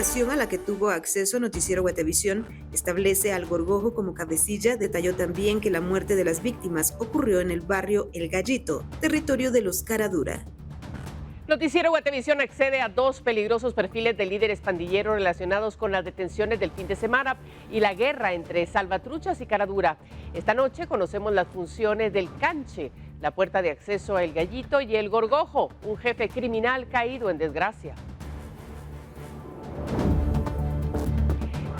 investigación a la que tuvo acceso Noticiero Guatevisión establece al Gorgojo como cabecilla. Detalló también que la muerte de las víctimas ocurrió en el barrio El Gallito, territorio de los Caradura. Noticiero Guatevisión accede a 2 peligrosos perfiles de líderes pandilleros relacionados con las detenciones del fin de semana y la guerra entre salvatruchas y Caradura. Esta noche conocemos las funciones del Canche, la puerta de acceso a El Gallito, y el Gorgojo, un jefe criminal caído en desgracia.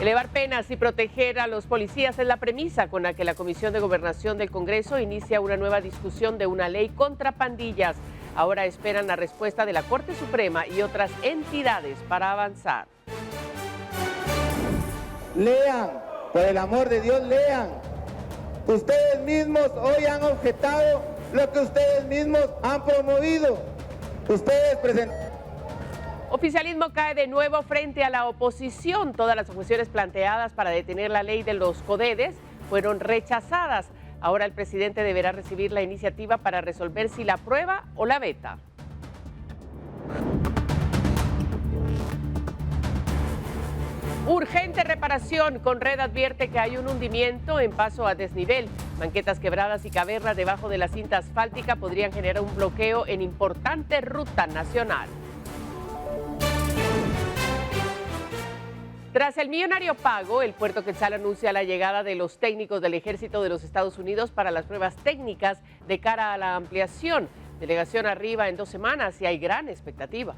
Elevar penas y proteger a los policías es la premisa con la que la Comisión de Gobernación del Congreso inicia una nueva discusión de una ley contra pandillas. Ahora esperan la respuesta de la Corte Suprema y otras entidades para avanzar. Lean, por el amor de Dios, lean. Ustedes mismos hoy han objetado lo que ustedes mismos han promovido. Ustedes presentan. Oficialismo cae de nuevo frente a la oposición. Todas las objeciones planteadas para detener la ley de los codedes fueron rechazadas. Ahora el presidente deberá recibir la iniciativa para resolver si la aprueba o la veta. Urgente reparación. Conred advierte que hay un hundimiento en paso a desnivel. Banquetas quebradas y cavernas debajo de la cinta asfáltica podrían generar un bloqueo en importante ruta nacional. Tras el millonario pago, el Puerto Quetzal anuncia la llegada de los técnicos del Ejército de los Estados Unidos para las pruebas técnicas de cara a la ampliación. Delegación arriba en 2 semanas y hay gran expectativa.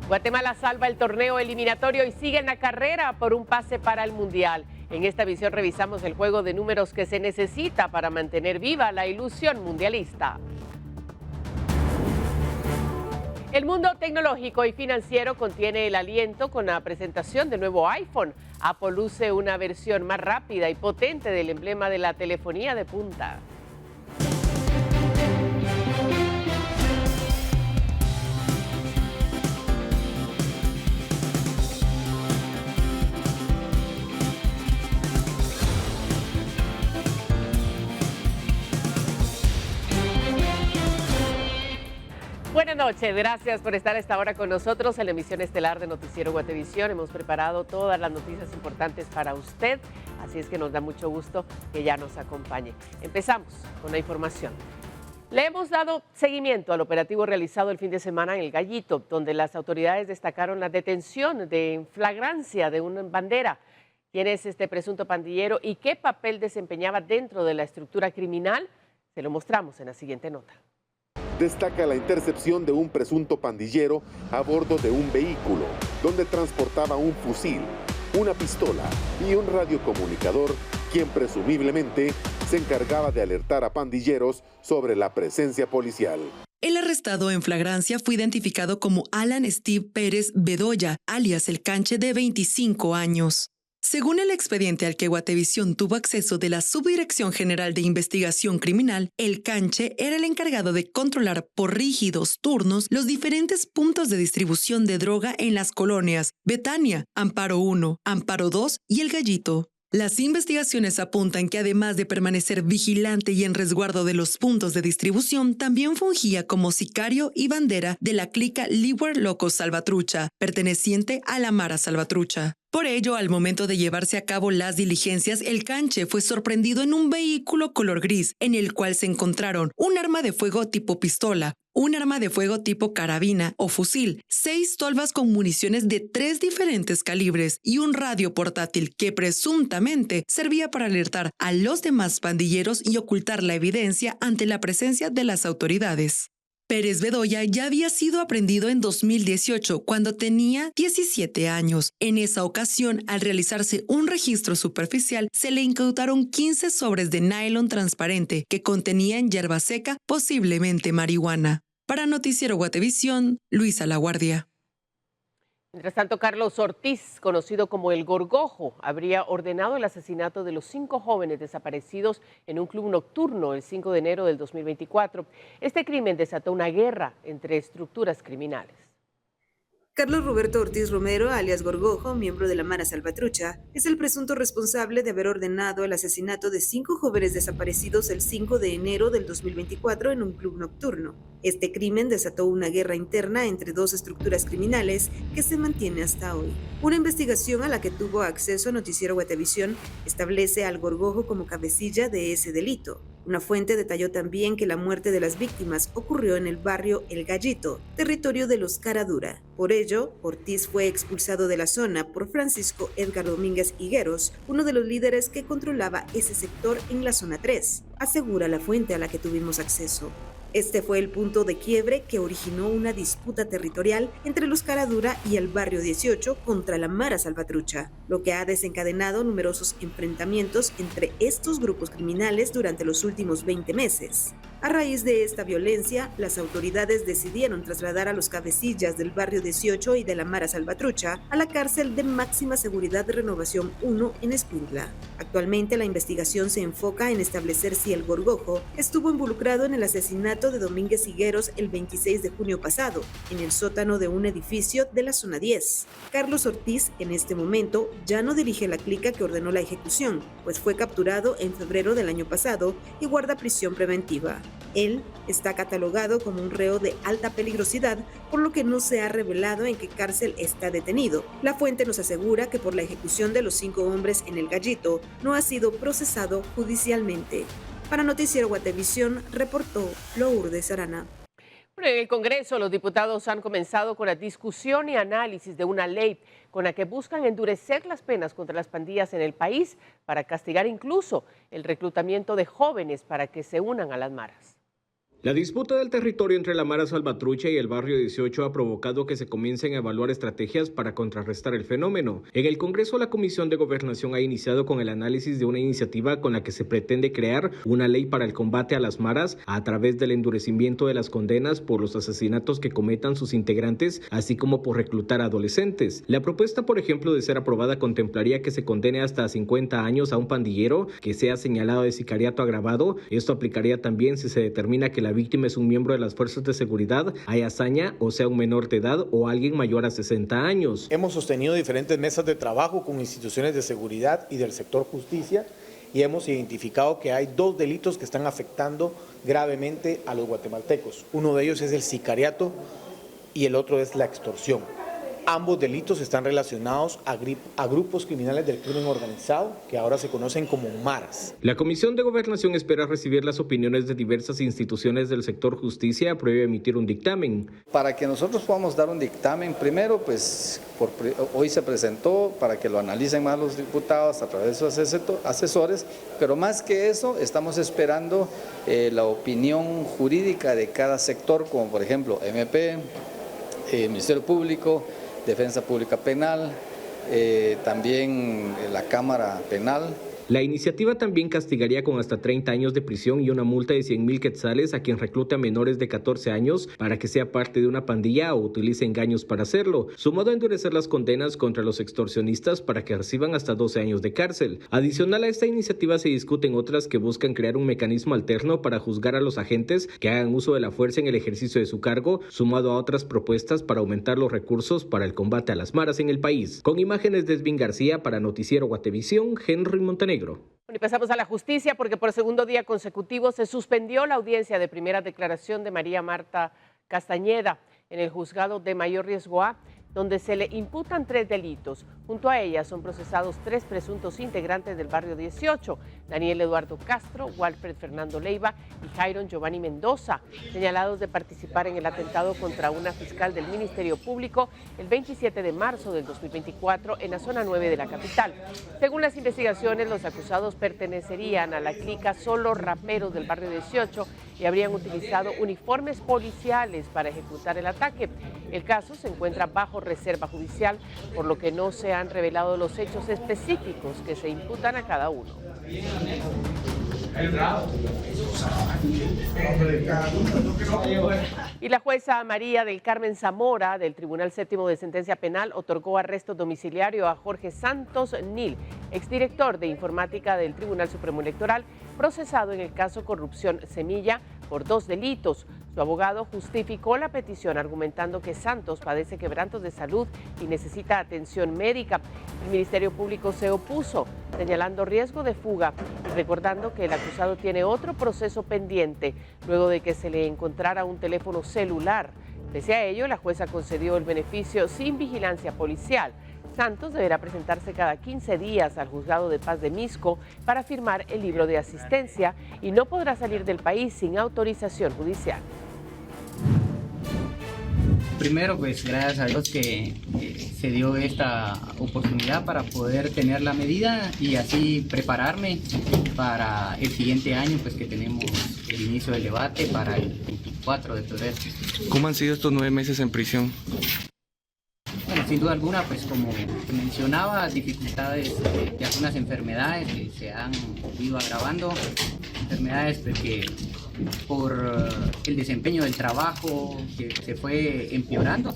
Guatemala salva el torneo eliminatorio y sigue en la carrera por un pase para el Mundial. En esta visión revisamos el juego de números que se necesita para mantener viva la ilusión mundialista. El mundo tecnológico y financiero contiene el aliento con la presentación del nuevo iPhone. Apple luce una versión más rápida y potente del emblema de la telefonía de punta. Buenas noches, gracias por estar a esta hora con nosotros en la emisión estelar de Noticiero Guatevisión. Hemos preparado todas las noticias importantes para usted, así es que nos da mucho gusto que ya nos acompañe. Empezamos con la información. Le hemos dado seguimiento al operativo realizado el fin de semana en El Gallito, donde las autoridades destacaron la detención de flagrancia de una bandera. ¿Quién es este presunto pandillero y qué papel desempeñaba dentro de la estructura criminal? Se lo mostramos en la siguiente nota. Destaca la intercepción de un presunto pandillero a bordo de un vehículo, donde transportaba un fusil, una pistola y un radiocomunicador, quien presumiblemente se encargaba de alertar a pandilleros sobre la presencia policial. El arrestado en flagrancia fue identificado como Alan Steve Pérez Bedoya, alias El Canche, de 25 años. Según el expediente al que Guatevisión tuvo acceso de la Subdirección General de Investigación Criminal, El Canche era el encargado de controlar por rígidos turnos los diferentes puntos de distribución de droga en las colonias Betania, Amparo 1, Amparo 2 y El Gallito. Las investigaciones apuntan que además de permanecer vigilante y en resguardo de los puntos de distribución, también fungía como sicario y bandera de la clica Liwer Loco Salvatrucha, perteneciente a la Mara Salvatrucha. Por ello, al momento de llevarse a cabo las diligencias, El Canche fue sorprendido en un vehículo color gris, en el cual se encontraron un arma de fuego tipo pistola, un arma de fuego tipo carabina o fusil, 6 tolvas con municiones de 3 diferentes calibres y un radio portátil que presuntamente servía para alertar a los demás pandilleros y ocultar la evidencia ante la presencia de las autoridades. Pérez Bedoya ya había sido aprehendido en 2018 cuando tenía 17 años. En esa ocasión, al realizarse un registro superficial, se le incautaron 15 sobres de nylon transparente que contenían hierba seca, posiblemente marihuana. Para Noticiero Guatevisión, Luisa Laguardia. Mientras tanto, Carlos Ortiz, conocido como El Gorgojo, habría ordenado el asesinato de los 5 jóvenes desaparecidos en un club nocturno el 5 de enero del 2024. Este crimen desató una guerra entre estructuras criminales. Carlos Roberto Ortiz Romero, alias Gorgojo, miembro de la Mara Salvatrucha, es el presunto responsable de haber ordenado el asesinato de 5 jóvenes desaparecidos el 5 de enero del 2024 en un club nocturno. Este crimen desató una guerra interna entre 2 estructuras criminales que se mantiene hasta hoy. Una investigación a la que tuvo acceso Noticiero Guatevisión establece al Gorgojo como cabecilla de ese delito. Una fuente detalló también que la muerte de las víctimas ocurrió en el barrio El Gallito, territorio de los Caradura. Por ello, Ortiz fue expulsado de la zona por Francisco Edgar Domínguez Higueros, uno de los líderes que controlaba ese sector en la zona 3, asegura la fuente a la que tuvimos acceso. Este fue el punto de quiebre que originó una disputa territorial entre los Caradura y el barrio 18 contra la Mara Salvatrucha, lo que ha desencadenado numerosos enfrentamientos entre estos grupos criminales durante los últimos 20 meses. A raíz de esta violencia, las autoridades decidieron trasladar a los cabecillas del barrio 18 y de la Mara Salvatrucha a la cárcel de máxima seguridad de Renovación 1 en Escuintla. Actualmente la investigación se enfoca en establecer si el Gorgojo estuvo involucrado en el asesinato de Domínguez Higueros el 26 de junio pasado, en el sótano de un edificio de la zona 10. Carlos Ortiz, en este momento, ya no dirige la clica que ordenó la ejecución, pues fue capturado en febrero del año pasado y guarda prisión preventiva. Él está catalogado como un reo de alta peligrosidad, por lo que no se ha revelado en qué cárcel está detenido. La fuente nos asegura que por la ejecución de los 5 hombres en El Gallito no ha sido procesado judicialmente. Para Noticiero Guatevisión, reportó Lourdes Arana. En el Congreso, los diputados han comenzado con la discusión y análisis de una ley con la que buscan endurecer las penas contra las pandillas en el país para castigar incluso el reclutamiento de jóvenes para que se unan a las maras. La disputa del territorio entre la Mara Salvatrucha y el barrio 18 ha provocado que se comiencen a evaluar estrategias para contrarrestar el fenómeno. En el Congreso, la Comisión de Gobernación ha iniciado con el análisis de una iniciativa con la que se pretende crear una ley para el combate a las maras a través del endurecimiento de las condenas por los asesinatos que cometan sus integrantes, así como por reclutar a adolescentes. La propuesta, por ejemplo, de ser aprobada contemplaría que se condene hasta 50 años a un pandillero que sea señalado de sicariato agravado. Esto aplicaría también si se determina que la víctima es un miembro de las fuerzas de seguridad, hay hazaña o sea un menor de edad o alguien mayor a 60 años. Hemos sostenido diferentes mesas de trabajo con instituciones de seguridad y del sector justicia y hemos identificado que hay 2 delitos que están afectando gravemente a los guatemaltecos. Uno de ellos es el sicariato y el otro es la extorsión. Ambos delitos están relacionados a grupos criminales del crimen organizado, que ahora se conocen como maras. La Comisión de Gobernación espera recibir las opiniones de diversas instituciones del sector justicia previo a emitir un dictamen. Para que nosotros podamos dar un dictamen, primero, pues hoy se presentó para que lo analicen más los diputados a través de sus asesores, pero más que eso, estamos esperando la opinión jurídica de cada sector, como por ejemplo MP, Ministerio Público, Defensa Pública Penal, también la Cámara Penal. La iniciativa también castigaría con hasta 30 años de prisión y una multa de 100,000 quetzales a quien reclute a menores de 14 años para que sea parte de una pandilla o utilice engaños para hacerlo, sumado a endurecer las condenas contra los extorsionistas para que reciban hasta 12 años de cárcel. Adicional a esta iniciativa se discuten otras que buscan crear un mecanismo alterno para juzgar a los agentes que hagan uso de la fuerza en el ejercicio de su cargo, sumado a otras propuestas para aumentar los recursos para el combate a las maras en el país. Con imágenes de Edwin García para Noticiero Guatevisión, Henry Montenegro. Y pasamos a la justicia porque por segundo día consecutivo se suspendió la audiencia de primera declaración de María Marta Castañeda en el juzgado de mayor riesgo A, donde se le imputan 3 delitos. Junto a ella son procesados 3 presuntos integrantes del barrio 18, Daniel Eduardo Castro, Walfred Fernando Leiva y Jairon Giovanni Mendoza, señalados de participar en el atentado contra una fiscal del Ministerio Público el 27 de marzo del 2024 en la zona 9 de la capital. Según las investigaciones, los acusados pertenecerían a la clica Solo Raperos del barrio 18 y habrían utilizado uniformes policiales para ejecutar el ataque. El caso se encuentra bajo reserva judicial, por lo que no se han revelado los hechos específicos que se imputan a cada uno. Y la jueza María del Carmen Zamora del Tribunal Séptimo de Sentencia Penal otorgó arresto domiciliario a Jorge Santos Nil, exdirector de informática del Tribunal Supremo Electoral, procesado en el caso Corrupción Semilla por 2 delitos. Su abogado justificó la petición argumentando que Santos padece quebrantos de salud y necesita atención médica. El Ministerio Público se opuso, señalando riesgo de fuga y recordando que el acusado tiene otro proceso pendiente luego de que se le encontrara un teléfono celular. Pese a ello, la jueza concedió el beneficio sin vigilancia policial. Santos deberá presentarse cada 15 días al juzgado de paz de Misco para firmar el libro de asistencia y no podrá salir del país sin autorización judicial. Primero, pues gracias a Dios que se dio esta oportunidad para poder tener la medida y así prepararme para el siguiente año, pues que tenemos el inicio del debate para el 24 de febrero. ¿Cómo han sido estos 9 meses en prisión? Bueno, sin duda alguna, pues como mencionaba, dificultades de algunas enfermedades que se han ido agravando, enfermedades pues, que por el desempeño del trabajo que se fue empeorando,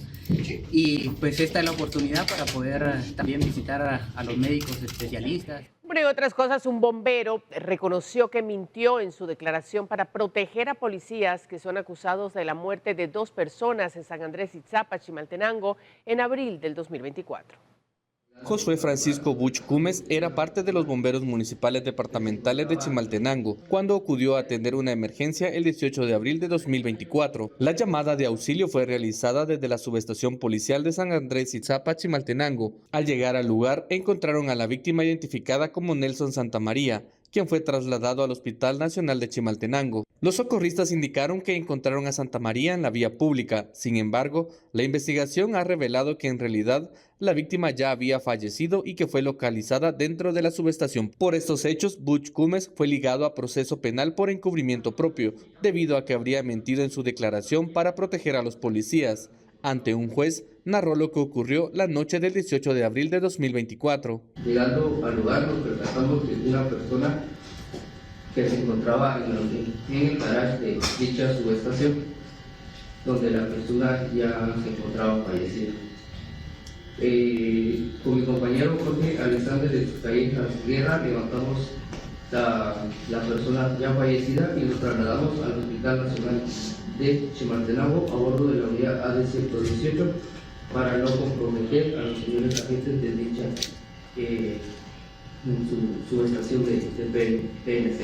y pues esta es la oportunidad para poder también visitar a los médicos especialistas. Entre otras cosas, un bombero reconoció que mintió en su declaración para proteger a policías que son acusados de la muerte de 2 personas en San Andrés Itzapa, Chimaltenango, en abril del 2024. Josué Francisco Buch Cumes era parte de los bomberos municipales departamentales de Chimaltenango cuando acudió a atender una emergencia el 18 de abril de 2024. La llamada de auxilio fue realizada desde la subestación policial de San Andrés Itzapa, Chimaltenango. Al llegar al lugar, encontraron a la víctima identificada como Nelson Santamaría, quien fue trasladado al Hospital Nacional de Chimaltenango. Los socorristas indicaron que encontraron a Santamaría en la vía pública. Sin embargo, la investigación ha revelado que en realidad la víctima ya había fallecido y que fue localizada dentro de la subestación. Por estos hechos, Buch Cumes fue ligado a proceso penal por encubrimiento propio, debido a que habría mentido en su declaración para proteger a los policías. Ante un juez, narró lo que ocurrió la noche del 18 de abril de 2024. Llegando al lugar nos percatamos de una persona que se encontraba en el garage de dicha subestación, donde la persona ya se encontraba fallecida. Con mi compañero Jorge Alexander de Guerra levantamos la persona ya fallecida y nos trasladamos al Hospital Nacional de Chimaltenango a bordo de la unidad ADC 18 para no comprometer a los señores agentes de dicha subestación de PNC.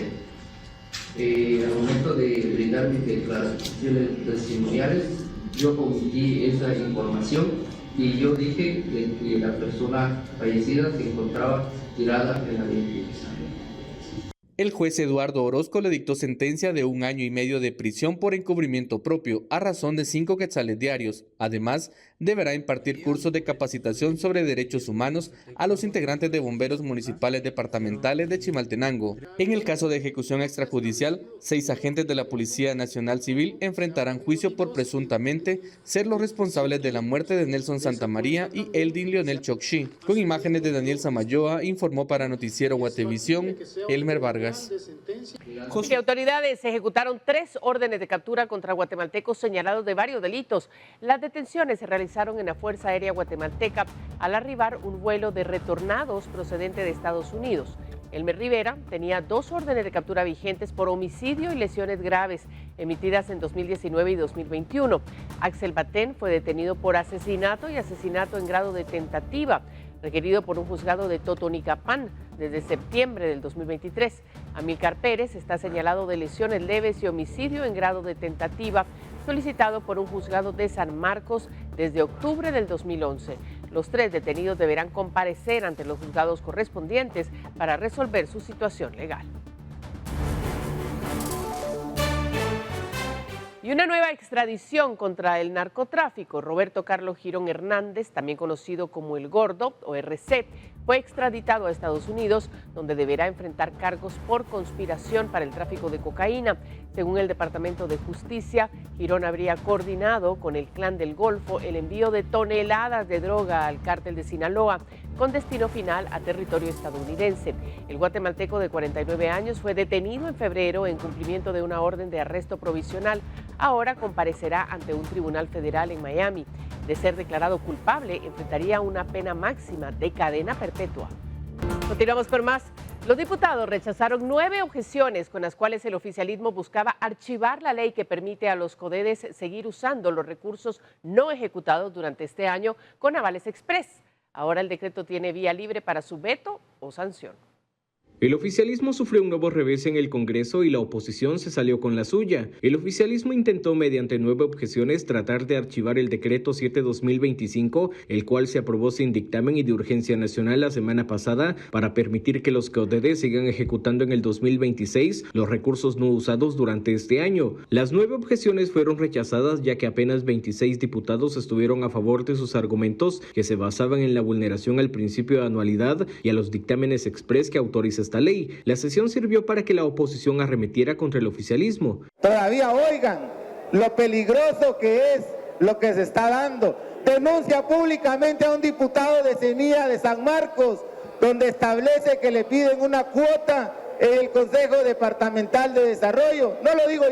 Al momento de brindar mis declaraciones testimoniales, yo omití esa información y yo dije que la persona fallecida se encontraba tirada en la vía. El juez Eduardo Orozco le dictó sentencia de 1 año y medio de prisión por encubrimiento propio a razón de 5 quetzales diarios. Además, deberá impartir cursos de capacitación sobre derechos humanos a los integrantes de bomberos municipales departamentales de Chimaltenango. En el caso de ejecución extrajudicial, 6 agentes de la Policía Nacional Civil enfrentarán juicio por presuntamente ser los responsables de la muerte de Nelson Santamaría y Eldin Leonel Chocchi. Con imágenes de Daniel Samayoa, informó para Noticiero Guatevisión, Elmer Vargas. Y autoridades ejecutaron 3 órdenes de captura contra guatemaltecos señalados de varios delitos. Las detenciones se realizaron en la Fuerza Aérea Guatemalteca al arribar un vuelo de retornados procedente de Estados Unidos. Elmer Rivera tenía 2 órdenes de captura vigentes por homicidio y lesiones graves emitidas en 2019 y 2021. Axel Batén fue detenido por asesinato y asesinato en grado de tentativa, requerido por un juzgado de Totonicapán desde septiembre del 2023. Amílcar Pérez está señalado de lesiones leves y homicidio en grado de tentativa, solicitado por un juzgado de San Marcos desde octubre del 2011. Los 3 detenidos deberán comparecer ante los juzgados correspondientes para resolver su situación legal. Y una nueva extradición contra el narcotráfico. Roberto Carlos Girón Hernández, también conocido como El Gordo o RC, fue extraditado a Estados Unidos, donde deberá enfrentar cargos por conspiración para el tráfico de cocaína. Según el Departamento de Justicia, Girón habría coordinado con el Clan del Golfo el envío de toneladas de droga al cártel de Sinaloa, con destino final a territorio estadounidense. El guatemalteco de 49 años fue detenido en febrero en cumplimiento de una orden de arresto provisional. Ahora comparecerá ante un tribunal federal en Miami. De ser declarado culpable, enfrentaría una pena máxima de cadena perpetua. Continuamos con más. Los diputados rechazaron 9 objeciones con las cuales el oficialismo buscaba archivar la ley que permite a los CODEDES seguir usando los recursos no ejecutados durante este año con avales express. Ahora el decreto tiene vía libre para su veto o sanción. El oficialismo sufrió un nuevo revés en el Congreso y la oposición se salió con la suya. El oficialismo intentó mediante 9 objeciones tratar de archivar el decreto 7/2025, el cual se aprobó sin dictamen y de urgencia nacional la semana pasada para permitir que los CODEDES sigan ejecutando en el 2026 los recursos no usados durante este año. Las 9 objeciones fueron rechazadas ya que apenas 26 diputados estuvieron a favor de sus argumentos que se basaban en la vulneración al principio de anualidad y a los dictámenes express que autoriza esta ley. La sesión sirvió para que la oposición arremetiera contra el oficialismo. Todavía oigan lo peligroso que es lo que se está dando. Denuncia públicamente a un diputado de Semilla de San Marcos, donde establece que le piden una cuota en el Consejo Departamental de Desarrollo. No lo digo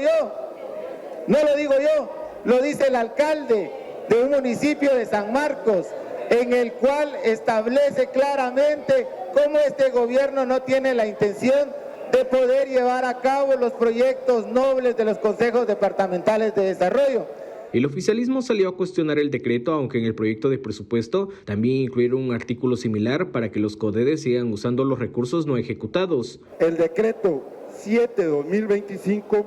yo, lo dice el alcalde de un municipio de San Marcos, en el cual establece claramente cómo este gobierno no tiene la intención de poder llevar a cabo los proyectos nobles de los consejos departamentales de desarrollo. El oficialismo salió a cuestionar el decreto, aunque en el proyecto de presupuesto también incluyeron un artículo similar para que los CODEDES sigan usando los recursos no ejecutados. El decreto 7/2025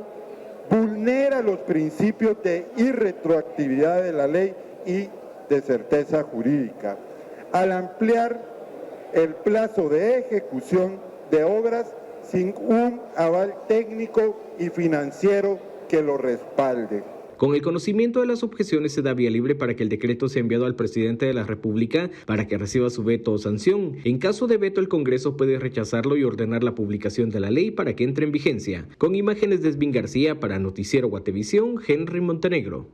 vulnera los principios de irretroactividad de la ley y de certeza jurídica, al ampliar el plazo de ejecución de obras sin un aval técnico y financiero que lo respalde. Con el conocimiento de las objeciones se da vía libre para que el decreto sea enviado al presidente de la República para que reciba su veto o sanción. En caso de veto, el Congreso puede rechazarlo y ordenar la publicación de la ley para que entre en vigencia. Con imágenes de Esvin García para Noticiero Guatevisión, Henry Montenegro.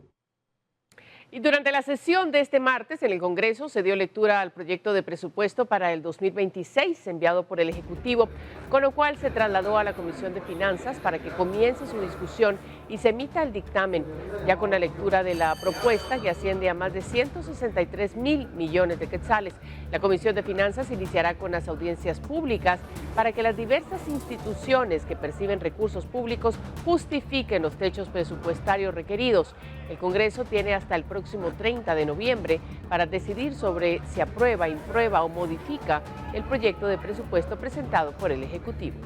Y durante la sesión de este martes en el Congreso se dio lectura al proyecto de presupuesto para el 2026 enviado por el Ejecutivo, con lo cual se trasladó a la Comisión de Finanzas para que comience su discusión y se emita el dictamen, ya con la lectura de la propuesta que asciende a más de 163.000 millones de quetzales. La Comisión de Finanzas iniciará con las audiencias públicas para que las diversas instituciones que perciben recursos públicos justifiquen los techos presupuestarios requeridos. El Congreso tiene hasta el próximo 30 de noviembre para decidir sobre si aprueba, imprueba o modifica el proyecto de presupuesto presentado por el Ejecutivo.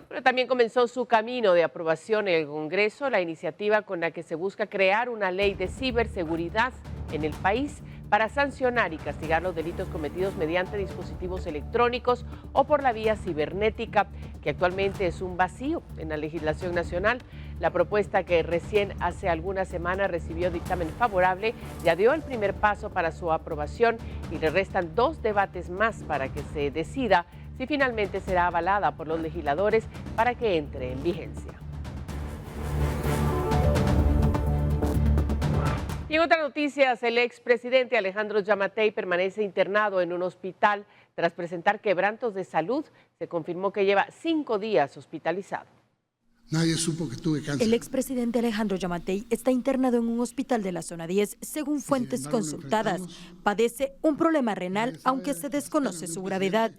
Pero también comenzó su camino de aprobación en el Congreso la iniciativa con la que se busca crear una ley de ciberseguridad en el país para sancionar y castigar los delitos cometidos mediante dispositivos electrónicos o por la vía cibernética, que actualmente es un vacío en la legislación nacional. La propuesta, que recién hace algunas semanas recibió dictamen favorable, ya dio el primer paso para su aprobación y le restan 2 debates más para que se decida si finalmente será avalada por los legisladores para que entre en vigencia. Y en otras noticias, el expresidente Alejandro Yamatei permanece internado en un hospital tras presentar quebrantos de salud. Se confirmó que lleva 5 días hospitalizado. Nadie supo que tuve cáncer. El expresidente Alejandro Yamatei está internado en un hospital de la zona 10, según fuentes consultadas. Padece un problema renal, aunque se desconoce su gravedad.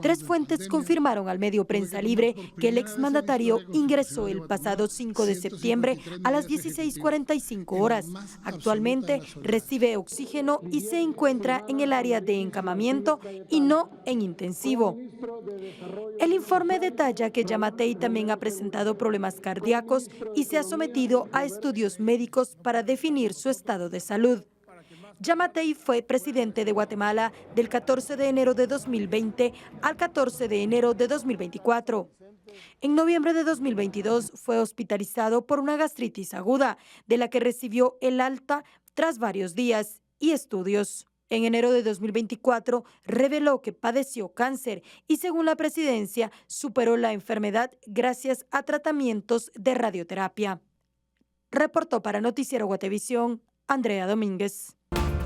3 fuentes confirmaron al medio Prensa Libre que el exmandatario ingresó el pasado 5 de septiembre a las 16:45 horas. Actualmente recibe oxígeno y se encuentra en el área de encamamiento y no en intensivo. El informe detalla que Yamatei también ha presentado problemas cardíacos y se ha sometido a estudios médicos para definir su estado de salud. Yamatei fue presidente de Guatemala del 14 de enero de 2020 al 14 de enero de 2024. En noviembre de 2022 fue hospitalizado por una gastritis aguda, de la que recibió el alta tras varios días y estudios. En enero de 2024 reveló que padeció cáncer y, según la presidencia, superó la enfermedad gracias a tratamientos de radioterapia. Reportó para Noticiero Guatevisión, Andrea Domínguez.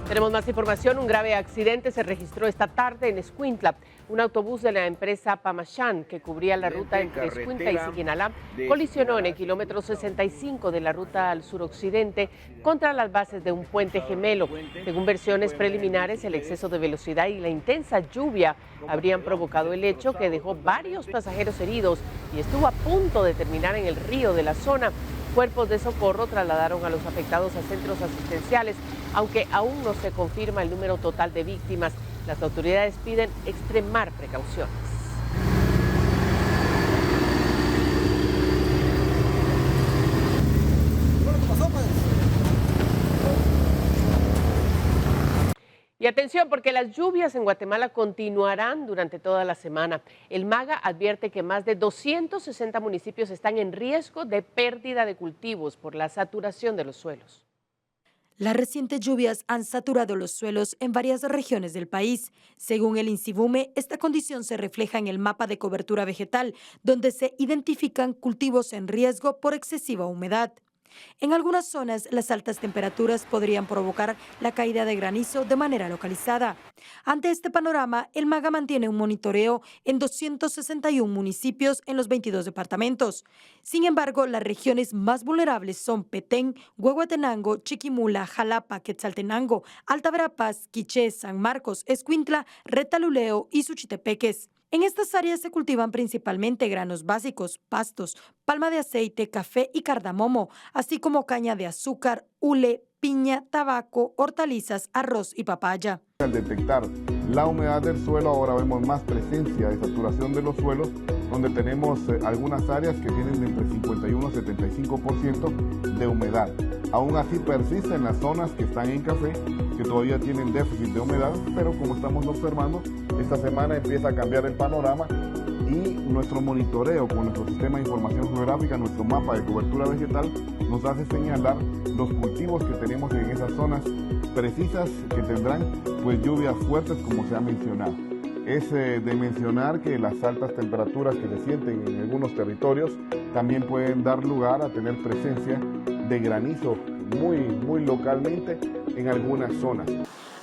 Tenemos más información. Un grave accidente se registró esta tarde en Escuintla. Un autobús de la empresa Pamachán, que cubría la ruta entre Escuintla y Siquinalá, colisionó en el kilómetro 65 de la ruta al suroccidente contra las bases de un puente gemelo. Según versiones preliminares, el exceso de velocidad y la intensa lluvia habrían provocado el hecho, que dejó varios pasajeros heridos y estuvo a punto de terminar en el río de la zona. Cuerpos de socorro trasladaron a los afectados a centros asistenciales, aunque aún no se confirma el número total de víctimas. Las autoridades piden extremar precauciones. Y atención, porque las lluvias en Guatemala continuarán durante toda la semana. El MAGA advierte que más de 260 municipios están en riesgo de pérdida de cultivos por la saturación de los suelos. Las recientes lluvias han saturado los suelos en varias regiones del país. Según el INSIBUME, esta condición se refleja en el mapa de cobertura vegetal, donde se identifican cultivos en riesgo por excesiva humedad. En algunas zonas, las altas temperaturas podrían provocar la caída de granizo de manera localizada. Ante este panorama, el MAGA mantiene un monitoreo en 261 municipios en los 22 departamentos. Sin embargo, las regiones más vulnerables son Petén, Huehuetenango, Chiquimula, Jalapa, Quetzaltenango, Alta Verapaz, Quiché, San Marcos, Escuintla, Retaluleo y Suchitepeques. En estas áreas se cultivan principalmente granos básicos, pastos, palma de aceite, café y cardamomo, así como caña de azúcar, hule, piña, tabaco, hortalizas, arroz y papaya. Al detectar la humedad del suelo, ahora vemos más presencia de saturación de los suelos, donde tenemos algunas áreas que tienen de entre 51 y 75% de humedad. Aún así persisten las zonas que están en café, que todavía tienen déficit de humedad, pero como estamos observando, esta semana empieza a cambiar el panorama y nuestro monitoreo con nuestro sistema de información geográfica, nuestro mapa de cobertura vegetal, nos hace señalar los cultivos que tenemos en esas zonas precisas que tendrán pues lluvias fuertes, como se ha mencionado. Es de mencionar que las altas temperaturas que se sienten en algunos territorios también pueden dar lugar a tener presencia de granizo muy localmente en algunas zonas.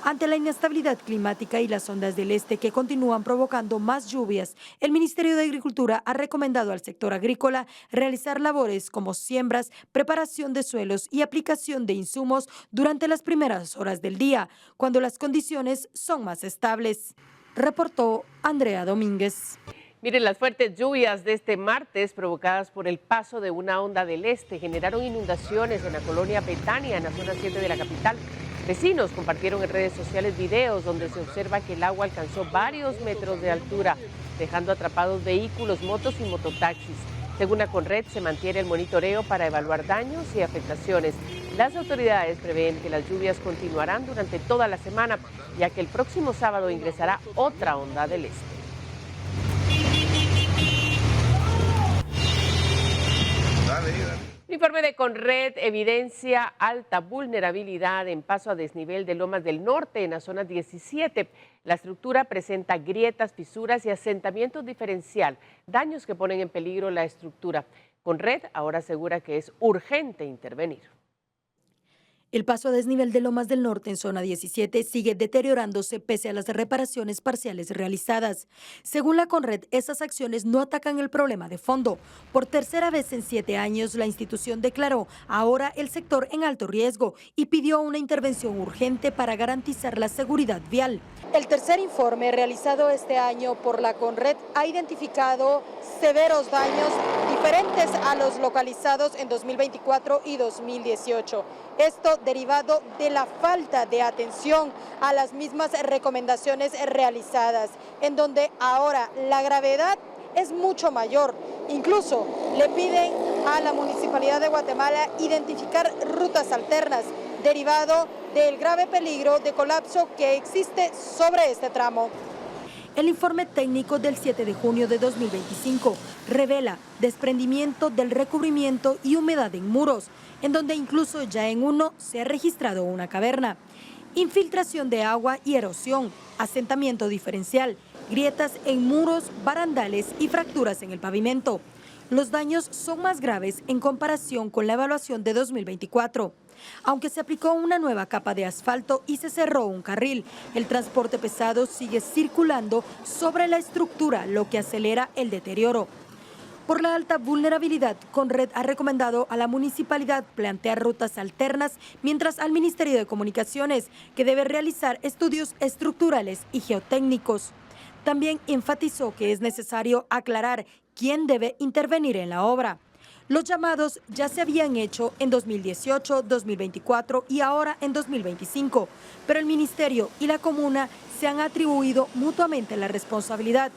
Ante la inestabilidad climática y las ondas del este que continúan provocando más lluvias, el Ministerio de Agricultura ha recomendado al sector agrícola realizar labores como siembras, preparación de suelos y aplicación de insumos durante las primeras horas del día, cuando las condiciones son más estables. Reportó Andrea Domínguez. Miren, las fuertes lluvias de este martes provocadas por el paso de una onda del este generaron inundaciones en la colonia Betania, en la zona 7 de la capital. Vecinos compartieron en redes sociales videos donde se observa que el agua alcanzó varios metros de altura, dejando atrapados vehículos, motos y mototaxis. Según la Conred, se mantiene el monitoreo para evaluar daños y afectaciones. Las autoridades prevén que las lluvias continuarán durante toda la semana, ya que el próximo sábado ingresará otra onda del este. El informe de Conred evidencia alta vulnerabilidad en paso a desnivel de Lomas del Norte en la zona 17. La estructura presenta grietas, fisuras y asentamientos diferencial, daños que ponen en peligro la estructura. Conred ahora asegura que es urgente intervenir. El paso a desnivel de Lomas del Norte en zona 17 sigue deteriorándose pese a las reparaciones parciales realizadas. Según la Conred, esas acciones no atacan el problema de fondo. Por tercera vez en 7 años, la institución declaró ahora el sector en alto riesgo y pidió una intervención urgente para garantizar la seguridad vial. El tercer informe realizado este año por la Conred ha identificado severos daños diferentes a los localizados en 2024 y 2018. Esto derivado de la falta de atención a las mismas recomendaciones realizadas, en donde ahora la gravedad es mucho mayor. Incluso le piden a la Municipalidad de Guatemala identificar rutas alternas, derivado del grave peligro de colapso que existe sobre este tramo. El informe técnico del 7 de junio de 2025 revela desprendimiento del recubrimiento y humedad en muros, en donde incluso ya en uno se ha registrado una caverna. Infiltración de agua y erosión, asentamiento diferencial, grietas en muros, barandales y fracturas en el pavimento. Los daños son más graves en comparación con la evaluación de 2024. Aunque se aplicó una nueva capa de asfalto y se cerró un carril, el transporte pesado sigue circulando sobre la estructura, lo que acelera el deterioro. Por la alta vulnerabilidad, Conred ha recomendado a la municipalidad plantear rutas alternas, mientras al Ministerio de Comunicaciones, que debe realizar estudios estructurales y geotécnicos. También enfatizó que es necesario aclarar quién debe intervenir en la obra. Los llamados ya se habían hecho en 2018, 2024 y ahora en 2025, pero el Ministerio y la Comuna se han atribuido mutuamente la responsabilidad.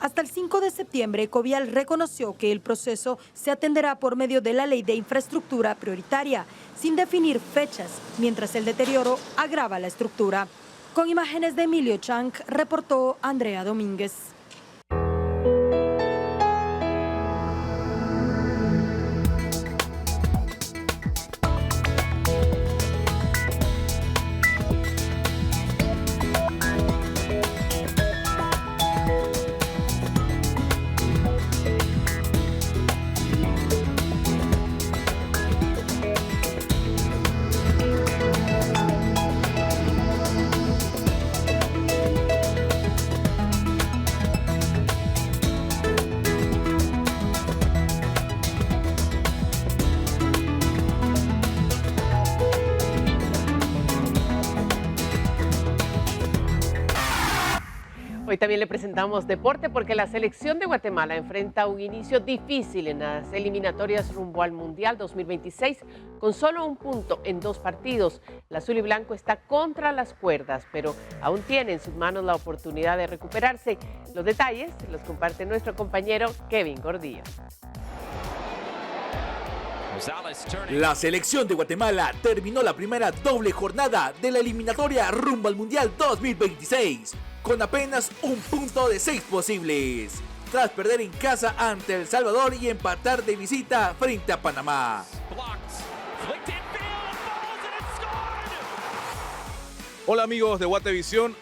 Hasta el 5 de septiembre, Covial reconoció que el proceso se atenderá por medio de la Ley de Infraestructura Prioritaria, sin definir fechas, mientras el deterioro agrava la estructura. Con imágenes de Emilio Chang, reportó Andrea Domínguez. Hoy también le presentamos deporte porque la selección de Guatemala enfrenta un inicio difícil en las eliminatorias rumbo al Mundial 2026 con solo un punto en 2 partidos. El azul y blanco está contra las cuerdas, pero aún tiene en sus manos la oportunidad de recuperarse. Los detalles los comparte nuestro compañero Kevin Gordillo. La selección de Guatemala terminó la primera doble jornada de la eliminatoria rumbo al Mundial 2026 con apenas un punto de 6 posibles, tras perder en casa ante El Salvador y empatar de visita frente a Panamá. Hola amigos de Guatevisión,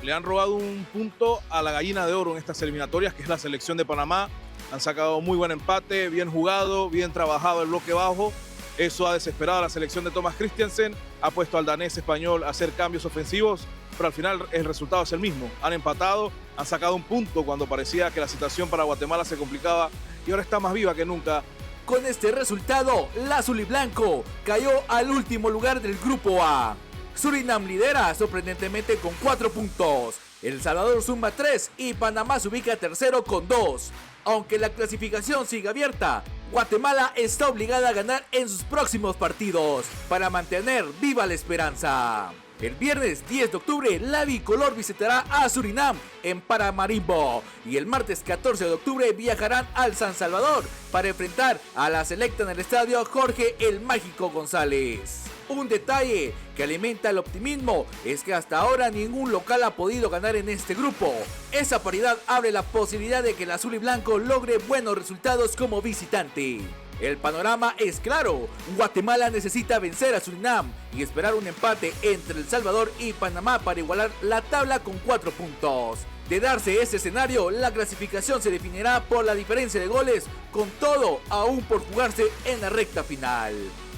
le han robado un punto a la gallina de oro en estas eliminatorias, que es la selección de Panamá. Han sacado muy buen empate, bien jugado, bien trabajado el bloque bajo. Eso ha desesperado a la selección de Thomas Christiansen, ha puesto al danés español a hacer cambios ofensivos, pero al final el resultado es el mismo. Han empatado, han sacado un punto cuando parecía que la situación para Guatemala se complicaba y ahora está más viva que nunca. Con este resultado, el azul y blanco cayó al último lugar del Grupo A. Surinam lidera sorprendentemente con 4 puntos. El Salvador suma 3 y Panamá se ubica tercero con 2. Aunque la clasificación sigue abierta, Guatemala está obligada a ganar en sus próximos partidos para mantener viva la esperanza. El viernes 10 de octubre, la bicolor visitará a Surinam en Paramaribo y el martes 14 de octubre viajarán al San Salvador para enfrentar a la selecta en el estadio Jorge el Mágico González. Un detalle que alimenta el optimismo es que hasta ahora ningún local ha podido ganar en este grupo. Esa paridad abre la posibilidad de que el azul y blanco logre buenos resultados como visitante. El panorama es claro, Guatemala necesita vencer a Surinam y esperar un empate entre El Salvador y Panamá para igualar la tabla con 4 puntos. De darse ese escenario, la clasificación se definirá por la diferencia de goles, con todo aún por jugarse en la recta final.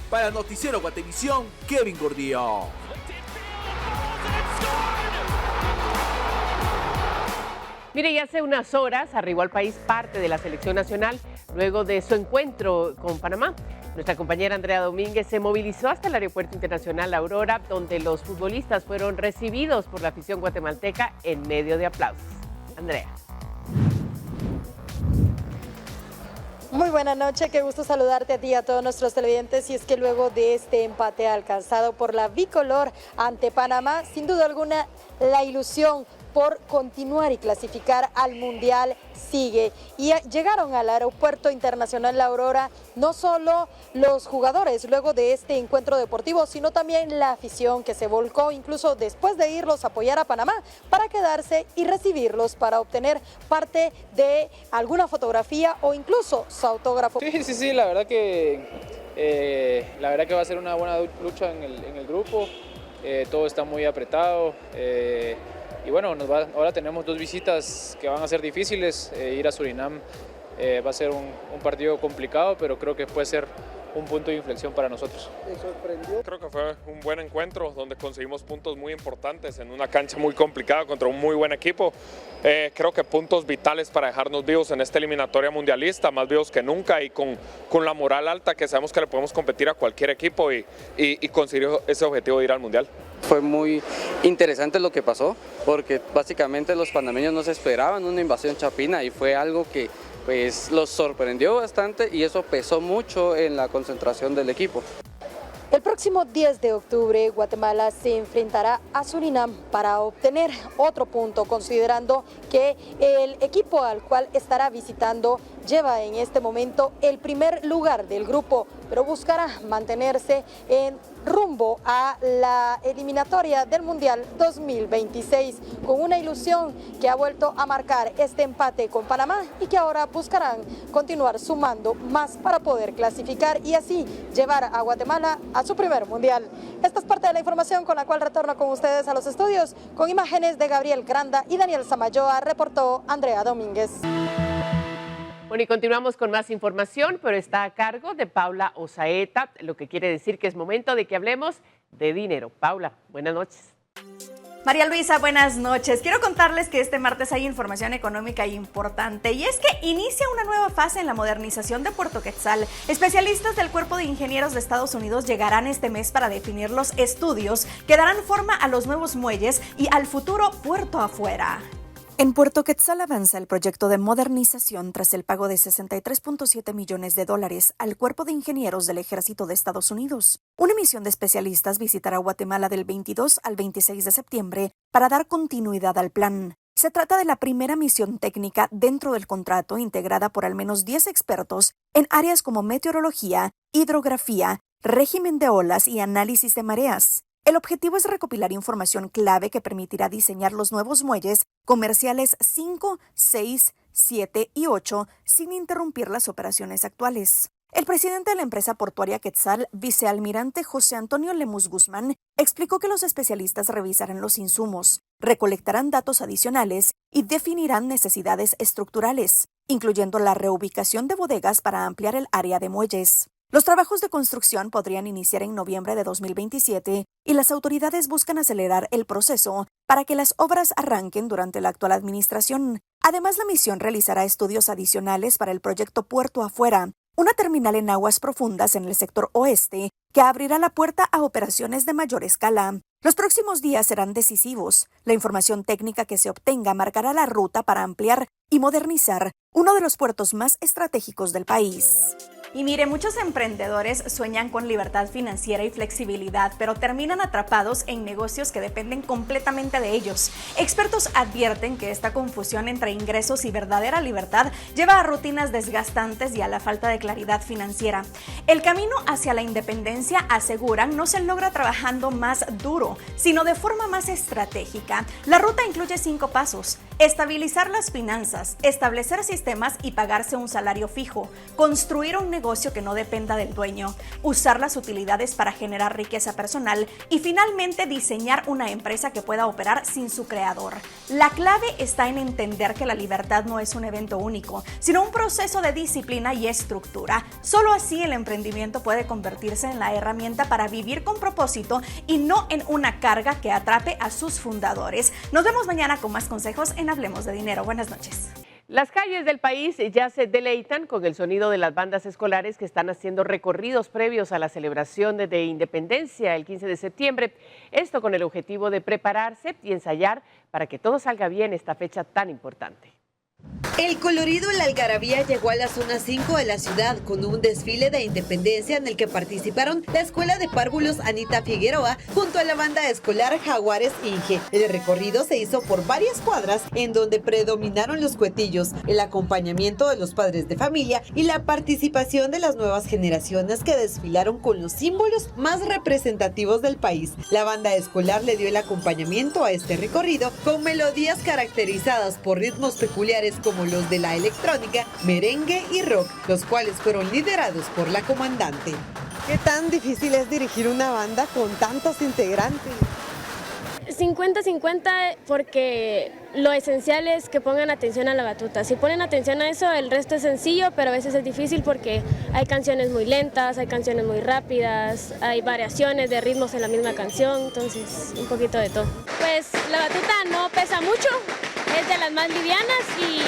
Para Noticiero Guatevisión, Kevin Gordillo. Mire, ya hace unas horas arribó al país parte de la selección nacional luego de su encuentro con Panamá. Nuestra compañera Andrea Domínguez se movilizó hasta el Aeropuerto Internacional La Aurora, donde los futbolistas fueron recibidos por la afición guatemalteca en medio de aplausos. Andrea. Muy buena noche, qué gusto saludarte a ti y a todos nuestros televidentes. Y es que luego de este empate alcanzado por la bicolor ante Panamá, sin duda alguna la ilusión por continuar y clasificar al Mundial sigue. Y llegaron al Aeropuerto Internacional La Aurora no solo los jugadores luego de este encuentro deportivo, sino también la afición que se volcó incluso después de irlos a apoyar a Panamá para quedarse y recibirlos para obtener parte de alguna fotografía o incluso su autógrafo. Sí, la verdad que va a ser una buena lucha en el grupo. Todo está muy apretado. Y bueno, ahora tenemos 2 visitas que van a ser difíciles. Ir a Surinam Va a ser un partido complicado, pero creo que puede ser un punto de inflexión para nosotros. ¿Te sorprendió? Creo que fue un buen encuentro donde conseguimos puntos muy importantes en una cancha muy complicada contra un muy buen equipo. Creo que puntos vitales para dejarnos vivos en esta eliminatoria mundialista, más vivos que nunca y con la moral alta que sabemos que le podemos competir a cualquier equipo y conseguir ese objetivo de ir al mundial. Fue muy interesante lo que pasó porque básicamente los panameños no se esperaban una invasión chapina y fue algo que pues los sorprendió bastante y eso pesó mucho en la concentración del equipo. El próximo 10 de octubre, Guatemala se enfrentará a Surinam para obtener otro punto, considerando que el equipo al cual estará visitando lleva en este momento el primer lugar del grupo, pero buscará mantenerse en rumbo a la eliminatoria del Mundial 2026, con una ilusión que ha vuelto a marcar este empate con Panamá y que ahora buscarán continuar sumando más para poder clasificar y así llevar a Guatemala a su primer Mundial. Esta es parte de la información con la cual retorno con ustedes a los estudios, con imágenes de Gabriel Granda y Daniel Samayoa, reportó Andrea Domínguez. Bueno, y continuamos con más información, pero está a cargo de Paula Osaeta, lo que quiere decir que es momento de que hablemos de dinero. Paula, buenas noches. María Luisa, buenas noches. Quiero contarles que este martes hay información económica importante y es que inicia una nueva fase en la modernización de Puerto Quetzal. Especialistas del Cuerpo de Ingenieros de Estados Unidos llegarán este mes para definir los estudios que darán forma a los nuevos muelles y al futuro puerto afuera. En Puerto Quetzal avanza el proyecto de modernización tras el pago de $63.7 millones al Cuerpo de Ingenieros del Ejército de Estados Unidos. Una misión de especialistas visitará Guatemala del 22 al 26 de septiembre para dar continuidad al plan. Se trata de la primera misión técnica dentro del contrato integrada por al menos 10 expertos en áreas como meteorología, hidrografía, régimen de olas y análisis de mareas. El objetivo es recopilar información clave que permitirá diseñar los nuevos muelles comerciales 5, 6, 7 y 8 sin interrumpir las operaciones actuales. El presidente de la empresa portuaria Quetzal, vicealmirante José Antonio Lemus Guzmán, explicó que los especialistas revisarán los insumos, recolectarán datos adicionales y definirán necesidades estructurales, incluyendo la reubicación de bodegas para ampliar el área de muelles. Los trabajos de construcción podrían iniciar en noviembre de 2027 y las autoridades buscan acelerar el proceso para que las obras arranquen durante la actual administración. Además, la misión realizará estudios adicionales para el proyecto Puerto Afuera, una terminal en aguas profundas en el sector oeste que abrirá la puerta a operaciones de mayor escala. Los próximos días serán decisivos. La información técnica que se obtenga marcará la ruta para ampliar y modernizar uno de los puertos más estratégicos del país. Y mire, muchos emprendedores sueñan con libertad financiera y flexibilidad, pero terminan atrapados en negocios que dependen completamente de ellos. Expertos advierten que esta confusión entre ingresos y verdadera libertad lleva a rutinas desgastantes y a la falta de claridad financiera. El camino hacia la independencia, aseguran, no se logra trabajando más duro, sino de forma más estratégica. La ruta incluye 5 pasos: estabilizar las finanzas, establecer sistemas y pagarse un salario fijo, construir un negocio que no dependa del dueño, usar las utilidades para generar riqueza personal y finalmente diseñar una empresa que pueda operar sin su creador. La clave está en entender que la libertad no es un evento único, sino un proceso de disciplina y estructura. Solo así el emprendimiento puede convertirse en la herramienta para vivir con propósito y no en una carga que atrape a sus fundadores. Nos vemos mañana con más consejos en Hablemos de Dinero. Buenas noches. Las calles del país ya se deleitan con el sonido de las bandas escolares que están haciendo recorridos previos a la celebración de Independencia el 15 de septiembre. Esto con el objetivo de prepararse y ensayar para que todo salga bien esta fecha tan importante. El colorido y la algarabía llegó a la zona 5 de la ciudad con un desfile de independencia en el que participaron la Escuela de Párvulos Anita Figueroa junto a la banda escolar Jaguares Inge. El recorrido se hizo por varias cuadras en donde predominaron los cuetillos, el acompañamiento de los padres de familia y la participación de las nuevas generaciones que desfilaron con los símbolos más representativos del país. La banda escolar le dio el acompañamiento a este recorrido con melodías caracterizadas por ritmos peculiares como los de la electrónica, merengue y rock, los cuales fueron liderados por la comandante. ¿Qué tan difícil es dirigir una banda con tantos integrantes? 50-50 porque lo esencial es que pongan atención a la batuta. Si ponen atención a eso, el resto es sencillo, pero a veces es difícil porque hay canciones muy lentas, hay canciones muy rápidas, hay variaciones de ritmos en la misma canción, entonces un poquito de todo. Pues la batuta no pesa mucho, es de las más livianas y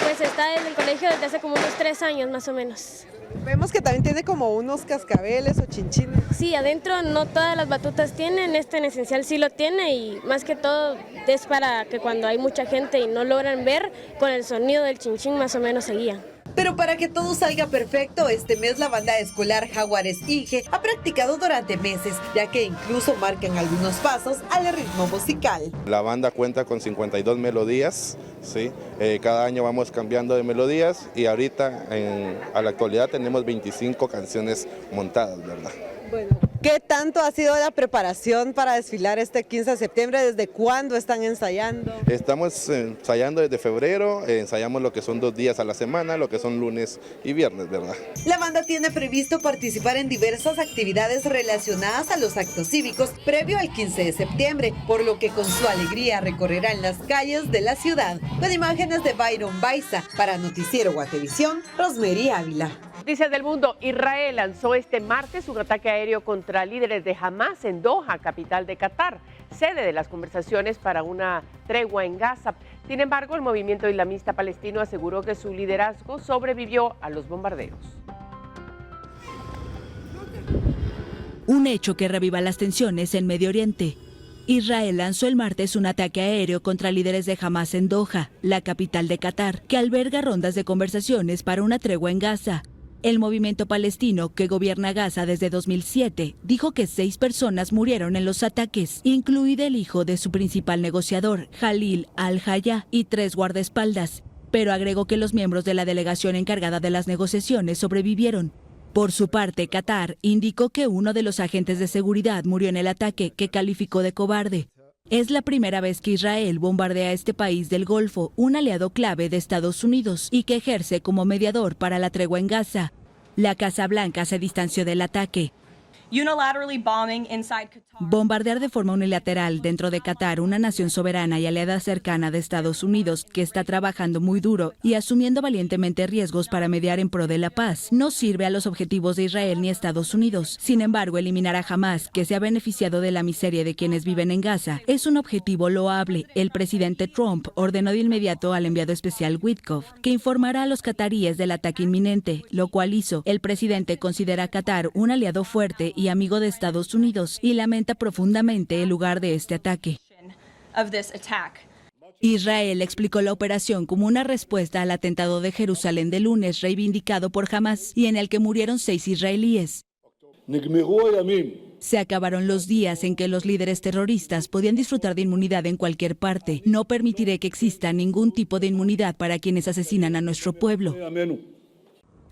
pues está en el colegio desde hace como unos 3 años más o menos. Vemos que también tiene como unos cascabeles o chinchines. Sí, adentro no todas las batutas tienen, en esencial sí lo tiene y más que todo es para que cuando hay mucha gente y no logran ver, con el sonido del chinchín más o menos se guían. Pero para que todo salga perfecto, este mes la banda escolar Jaguares Inge ha practicado durante meses, ya que incluso marcan algunos pasos al ritmo musical. La banda cuenta con 52 melodías, ¿sí? Cada año vamos cambiando de melodías y ahorita a la actualidad tenemos 25 canciones montadas, ¿verdad? Bueno, ¿qué tanto ha sido la preparación para desfilar este 15 de septiembre? ¿Desde cuándo están ensayando? Estamos ensayando desde febrero, ensayamos lo que son 2 días a la semana, lo que son lunes y viernes, ¿verdad? La banda tiene previsto participar en diversas actividades relacionadas a los actos cívicos previo al 15 de septiembre, por lo que con su alegría recorrerán las calles de la ciudad. Con imágenes de Byron Baiza, para Noticiero Guatevisión, Rosemary Ávila. Noticias del mundo. Israel lanzó este martes un ataque aéreo contra líderes de Hamas en Doha, capital de Qatar, sede de las conversaciones para una tregua en Gaza. Sin embargo, el movimiento islamista palestino aseguró que su liderazgo sobrevivió a los bombardeos. Un hecho que reviva las tensiones en Medio Oriente. Israel lanzó el martes un ataque aéreo contra líderes de Hamas en Doha, la capital de Qatar, que alberga rondas de conversaciones para una tregua en Gaza. El movimiento palestino, que gobierna Gaza desde 2007, dijo que 6 personas murieron en los ataques, incluido el hijo de su principal negociador, Jalil al-Haya, y 3 guardaespaldas, pero agregó que los miembros de la delegación encargada de las negociaciones sobrevivieron. Por su parte, Qatar indicó que uno de los agentes de seguridad murió en el ataque, que calificó de cobarde. Es la primera vez que Israel bombardea a este país del Golfo, un aliado clave de Estados Unidos y que ejerce como mediador para la tregua en Gaza. La Casa Blanca se distanció del ataque. Bombardear de forma unilateral dentro de Qatar, una nación soberana y aliada cercana de Estados Unidos que está trabajando muy duro y asumiendo valientemente riesgos para mediar en pro de la paz, no sirve a los objetivos de Israel ni Estados Unidos. Sin embargo, eliminar a Hamas, que se ha beneficiado de la miseria de quienes viven en Gaza, es un objetivo loable. El presidente Trump ordenó de inmediato al enviado especial Witkoff que informara a los cataríes del ataque inminente, lo cual hizo. El presidente considera a Qatar un aliado fuerte y amigo de Estados Unidos y lamenta profundamente el lugar de este ataque. Israel explicó la operación como una respuesta al atentado de Jerusalén de lunes reivindicado por Hamas y en el que murieron 6 israelíes. Se acabaron los días en que los líderes terroristas podían disfrutar de inmunidad en cualquier parte. No permitiré que exista ningún tipo de inmunidad para quienes asesinan a nuestro pueblo.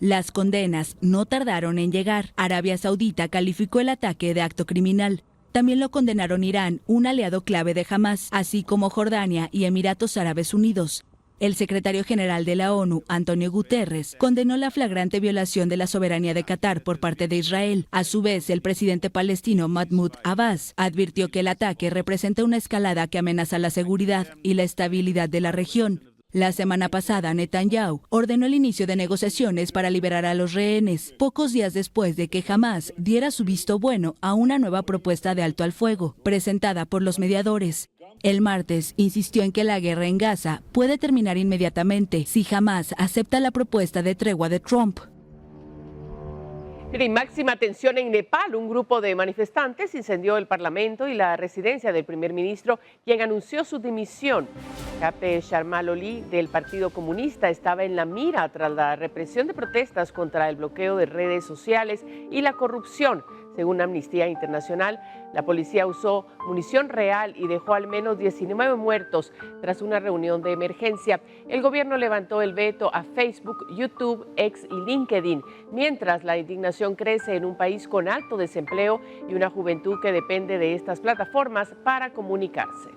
Las condenas no tardaron en llegar. Arabia Saudita calificó el ataque de acto criminal. También lo condenaron Irán, un aliado clave de Hamas, así como Jordania y Emiratos Árabes Unidos. El secretario general de la ONU, Antonio Guterres, condenó la flagrante violación de la soberanía de Qatar por parte de Israel. A su vez, el presidente palestino Mahmoud Abbas advirtió que el ataque representa una escalada que amenaza la seguridad y la estabilidad de la región. La semana pasada, Netanyahu ordenó el inicio de negociaciones para liberar a los rehenes, pocos días después de que Hamas diera su visto bueno a una nueva propuesta de alto al fuego, presentada por los mediadores. El martes insistió en que la guerra en Gaza puede terminar inmediatamente si Hamas acepta la propuesta de tregua de Trump. En máxima tensión en Nepal, un grupo de manifestantes incendió el Parlamento y la residencia del primer ministro, quien anunció su dimisión. KP Sharma Oli, del Partido Comunista, estaba en la mira tras la represión de protestas contra el bloqueo de redes sociales y la corrupción. Según Amnistía Internacional, la policía usó munición real y dejó al menos 19 muertos tras una reunión de emergencia. El gobierno levantó el veto a Facebook, YouTube, X y LinkedIn, mientras la indignación crece en un país con alto desempleo y una juventud que depende de estas plataformas para comunicarse.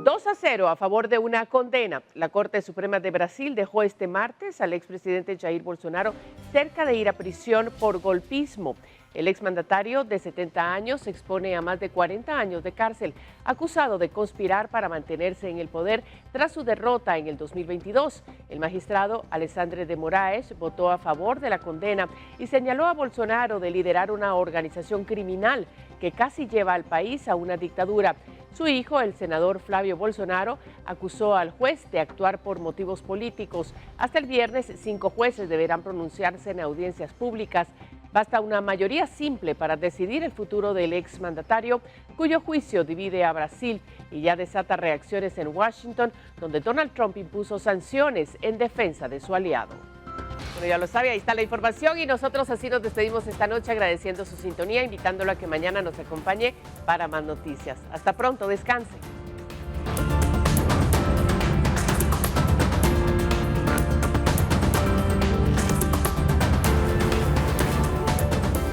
2-0 a favor de una condena. La Corte Suprema de Brasil dejó este martes al expresidente Jair Bolsonaro cerca de ir a prisión por golpismo. El exmandatario de 70 años se expone a más de 40 años de cárcel, acusado de conspirar para mantenerse en el poder tras su derrota en el 2022. El magistrado Alexandre de Moraes votó a favor de la condena y señaló a Bolsonaro de liderar una organización criminal que casi lleva al país a una dictadura. Su hijo, el senador Flavio Bolsonaro, acusó al juez de actuar por motivos políticos. Hasta el viernes, 5 jueces deberán pronunciarse en audiencias públicas. Basta una mayoría simple para decidir el futuro del exmandatario, cuyo juicio divide a Brasil y ya desata reacciones en Washington, donde Donald Trump impuso sanciones en defensa de su aliado. Bueno, ya lo sabe, ahí está la información y nosotros así nos despedimos esta noche agradeciendo su sintonía, invitándolo a que mañana nos acompañe para más noticias. Hasta pronto, descansen.